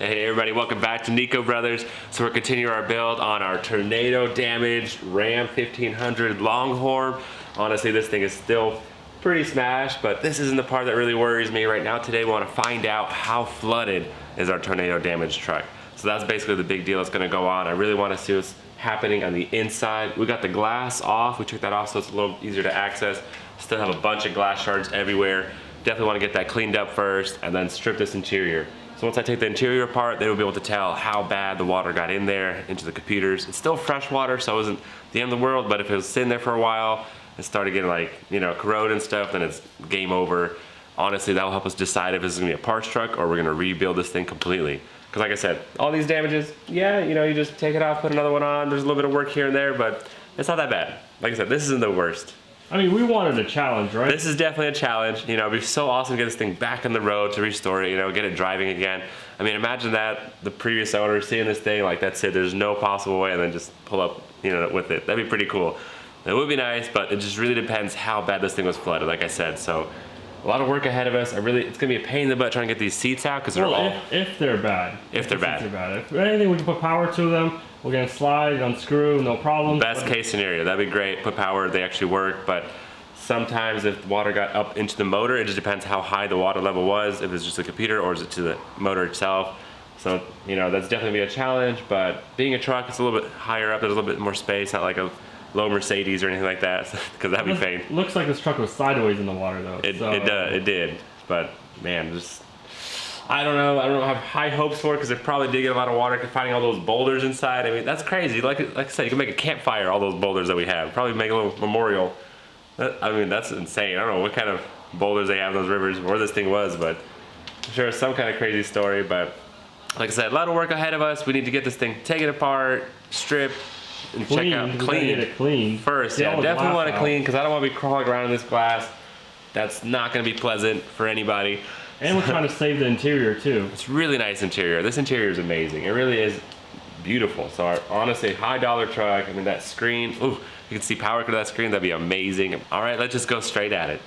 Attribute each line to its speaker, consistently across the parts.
Speaker 1: Hey everybody, welcome back to Nico Brothers. So we're continuing our build on our tornado damaged Ram 1500 Longhorn. Honestly, this thing is still pretty smashed, but this isn't the part that really worries me right now. Today we want to find out how flooded is our tornado damaged truck. So that's basically the big deal that's going to go on. I really want to see what's happening on the inside. We got the glass off, we took that off so it's a little easier to access. Still have a bunch of glass shards everywhere. Definitely want to get that cleaned up first and then strip this interior. So once I take the interior apart, then we'll be able to tell how bad the water got in there into the computers. It's still fresh water, so it wasn't the end of the world, but if it was sitting there for a while and started getting like, corrode and stuff, then it's game over. Honestly, that will help us decide if this is gonna be a parts truck or we're gonna rebuild this thing completely. Because like I said, all these damages, yeah, you just take it off, put another one on. There's a little bit of work here and there, but it's not that bad. Like I said, this isn't the worst.
Speaker 2: I mean, we wanted a challenge, right?
Speaker 1: This is definitely a challenge. It'd be so awesome to get this thing back on the road, to restore it, get it driving again. I mean, imagine that, the previous owner seeing this thing, like that's it, there's no possible way, and then just pull up, with it. That'd be pretty cool. It would be nice, but it just really depends how bad this thing was flooded, like I said. So, a lot of work ahead of us. It's gonna be a pain in the butt trying to get these seats out, because they're all...
Speaker 2: if they're bad.
Speaker 1: If they're bad.
Speaker 2: If anything, we can put power to them. We're gonna slide, unscrew, no problem.
Speaker 1: Best case scenario, that'd be great. Put power, they actually work, but sometimes if water got up into the motor, it just depends how high the water level was, if it's just a computer or is it to the motor itself. So, that's definitely be a challenge, but being a truck, it's a little bit higher up, there's a little bit more space, not like a low Mercedes or anything like that, because that'd be pain.
Speaker 2: Looks like this truck was sideways in the water though.
Speaker 1: It did, but man, I don't know, I have high hopes for it because it probably did get a lot of water, finding all those boulders inside. I mean, that's crazy. Like I said, you can make a campfire, all those boulders that we have. Probably make a little memorial. I mean, that's insane. I don't know what kind of boulders they have in those rivers, where this thing was, but I'm sure it's some kind of crazy story. But like I said, a lot of work ahead of us. We need to get this thing taken apart, stripped, and check out
Speaker 2: clean
Speaker 1: first. Yeah, definitely want to clean, because I don't want to be crawling around in this glass. That's not going to be pleasant for anybody.
Speaker 2: And we're trying to save the interior too.
Speaker 1: It's really nice interior. This interior is amazing. It really is beautiful. So honestly, high dollar truck. I mean, that screen, ooh, you can see power to that screen, that'd be amazing. All right, let's just go straight at it.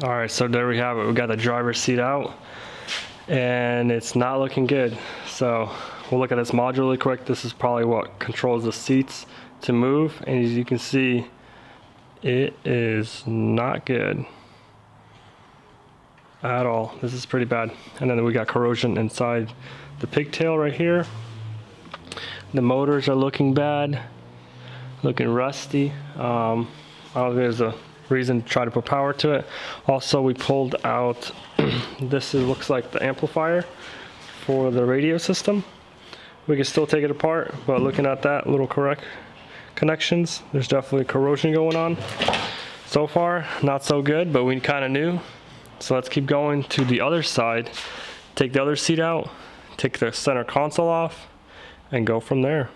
Speaker 2: All right, so there we have it. We got the driver's seat out and it's not looking good. So we'll look at this module really quick. This is probably what controls the seats to move. And as you can see, it is not good at all. This is pretty bad. And then we got corrosion inside the pigtail right here. The motors are looking bad, looking rusty. I don't think there's a reason to try to put power to it. Also, we pulled out this looks like the amplifier for the radio system. We can still take it apart, but looking at that little correct connections, there's definitely corrosion going on. So far, not so good, but we kind of knew. So let's keep going to the other side, take the other seat out, take the center console off, and go from there.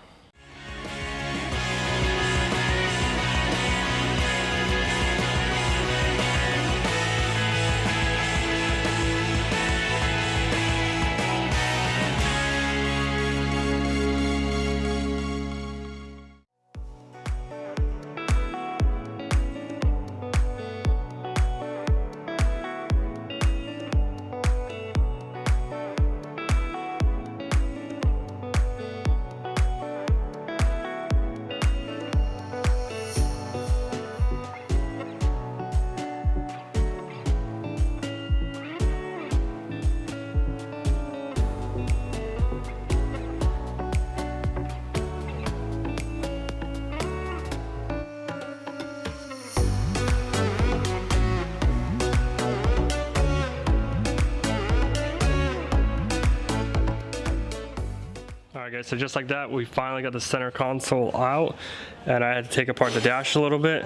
Speaker 2: Alright guys, so just like that, we finally got the center console out, and I had to take apart the dash a little bit.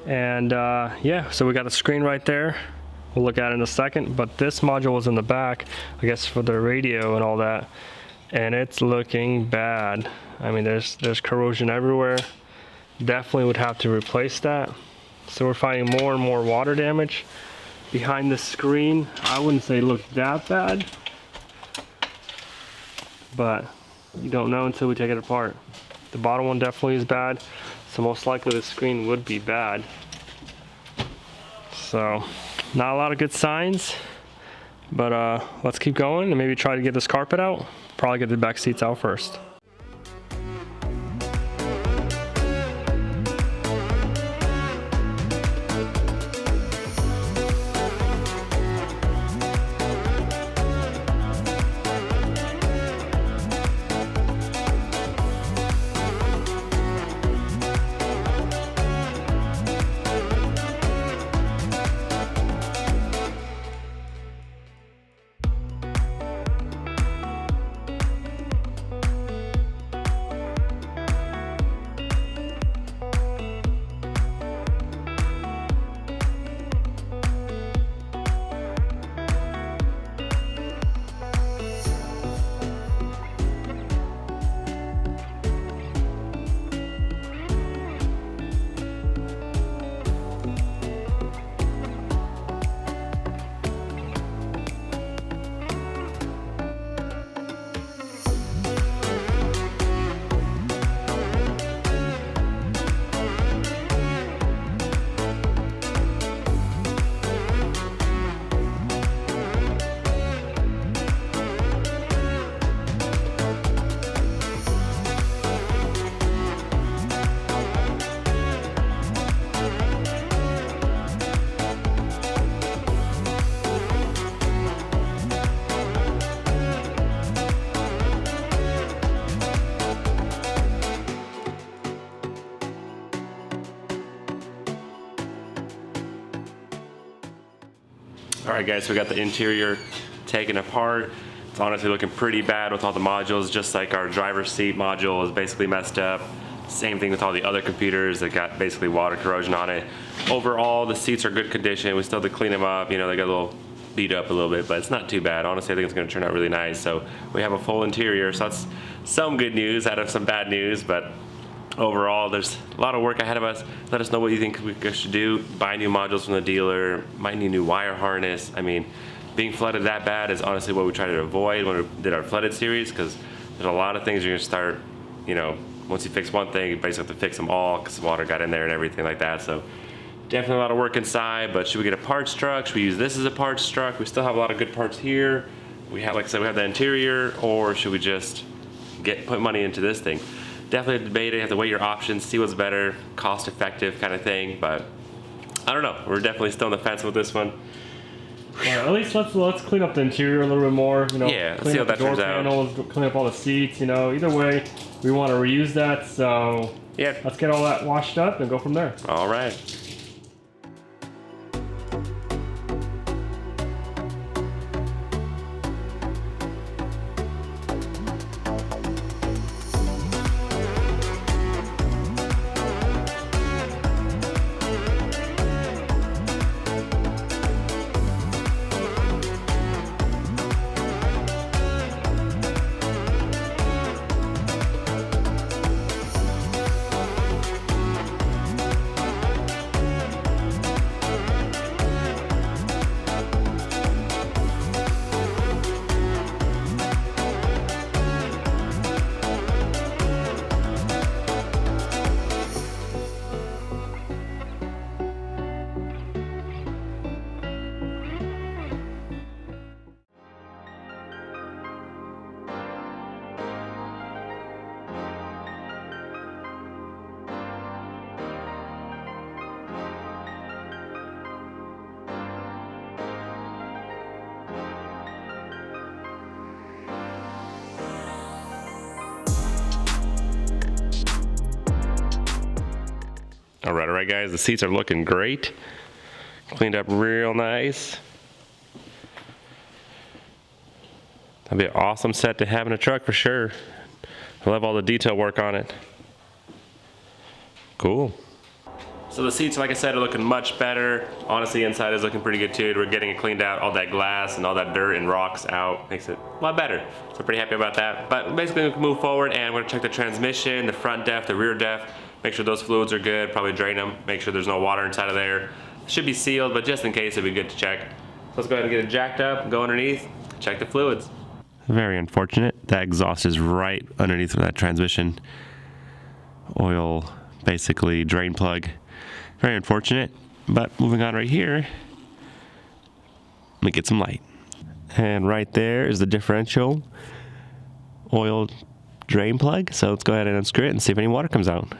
Speaker 2: And yeah, so we got a screen right there. We'll look at it in a second, but this module was in the back, I guess for the radio and all that, and it's looking bad. I mean, there's corrosion everywhere. Definitely would have to replace that. So we're finding more and more water damage behind the screen. I wouldn't say it looked that bad, but you don't know until we take it apart. The bottom one definitely is bad, so most likely the screen would be bad. So not a lot of good signs, but let's keep going and maybe try to get this carpet out. Probably get the back seats out first.
Speaker 1: Alright guys, so we got the interior taken apart. It's honestly looking pretty bad with all the modules, just like our driver's seat module is basically messed up. Same thing with all the other computers that got basically water corrosion on it. Overall, the seats are good condition. We still have to clean them up. You know, they got a little beat up a little bit, but it's not too bad. Honestly, I think it's going to turn out really nice. So we have a full interior, so that's some good news out of some bad news, but overall, there's a lot of work ahead of us. Let us know what you think we should do. Buy new modules from the dealer, might need new wire harness. I mean, being flooded that bad is honestly what we try to avoid when we did our flooded series, because there's a lot of things you're gonna start, you know, once you fix one thing, you basically have to fix them all because the water got in there and everything like that. So Definitely a lot of work inside, but should we get a parts truck? Should we use this as a parts truck? We still have a lot of good parts here. We have, like I said, we have the interior, or should we just put money into this thing? Definitely debate it. You have to weigh your options, see what's better, cost effective kind of thing, but I don't know. We're definitely still on the fence with this one.
Speaker 2: Well, at least let's clean up the interior a little bit more. You know,
Speaker 1: yeah, let's
Speaker 2: clean
Speaker 1: see how
Speaker 2: up the
Speaker 1: that
Speaker 2: door
Speaker 1: turns out.
Speaker 2: panels, clean up all the seats. You know, either way, we want to reuse that. So
Speaker 1: Yeah.
Speaker 2: let's get all that washed up and go from there.
Speaker 1: All right. All right, guys, the seats are looking great. Cleaned up real nice. That'd be an awesome set to have in a truck for sure. I love all the detail work on it. Cool. So the seats, like I said, are looking much better. Honestly, inside is looking pretty good too. We're getting it cleaned out, all that glass and all that dirt and rocks out. Makes it a lot better. So pretty happy about that. But basically we can move forward and we're gonna check the transmission, the front def, the rear def. Make sure those fluids are good, probably drain them. Make sure there's no water inside of there. Should be sealed, but just in case, it'd be good to check. So let's go ahead and get it jacked up, go underneath, check the fluids. Very unfortunate. That exhaust is right underneath that transmission oil, basically drain plug. Very unfortunate, but moving on right here, let me get some light. And right there is the differential oil drain plug. So let's go ahead and unscrew it and see if any water comes out.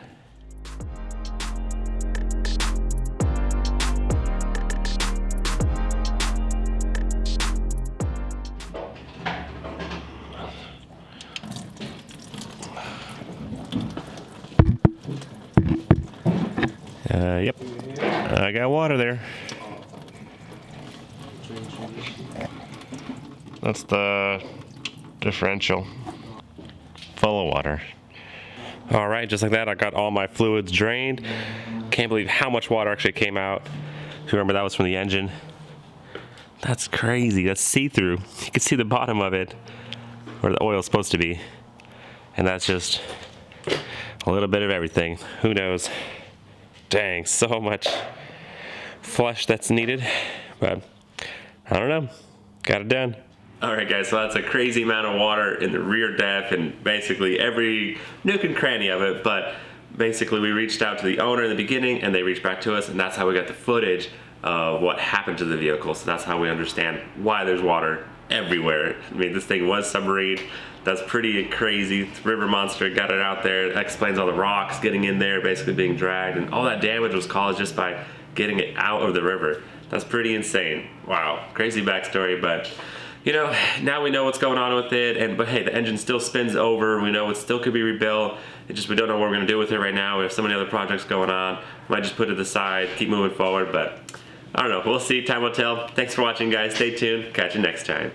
Speaker 1: Yep, I got water there. That's the differential, full of water. All right, just like that, I got all my fluids drained. Can't believe how much water actually came out. If you remember, that was from the engine. That's crazy, that's see-through. You can see the bottom of it, where the oil's supposed to be. And that's just a little bit of everything, who knows. Dang, so much flush that's needed, but I don't know, got it done. All right, guys, so that's a crazy amount of water in the rear def and basically every nook and cranny of it, but basically we reached out to the owner in the beginning and they reached back to us, and that's how we got the footage of what happened to the vehicle. So that's how we understand why there's water everywhere. I mean, this thing was submarined. That's pretty crazy. River monster got it out there. That explains all the rocks getting in there, basically being dragged, and all that damage was caused just by getting it out of the river. That's pretty insane. Wow, crazy backstory, but you know, now we know what's going on with it, but hey, the engine still spins over. We know it still could be rebuilt. It just, we don't know what we're gonna do with it right now. We have so many other projects going on. Might just put it aside, keep moving forward, but I don't know, we'll see, time will tell. Thanks for watching, guys. Stay tuned, catch you next time.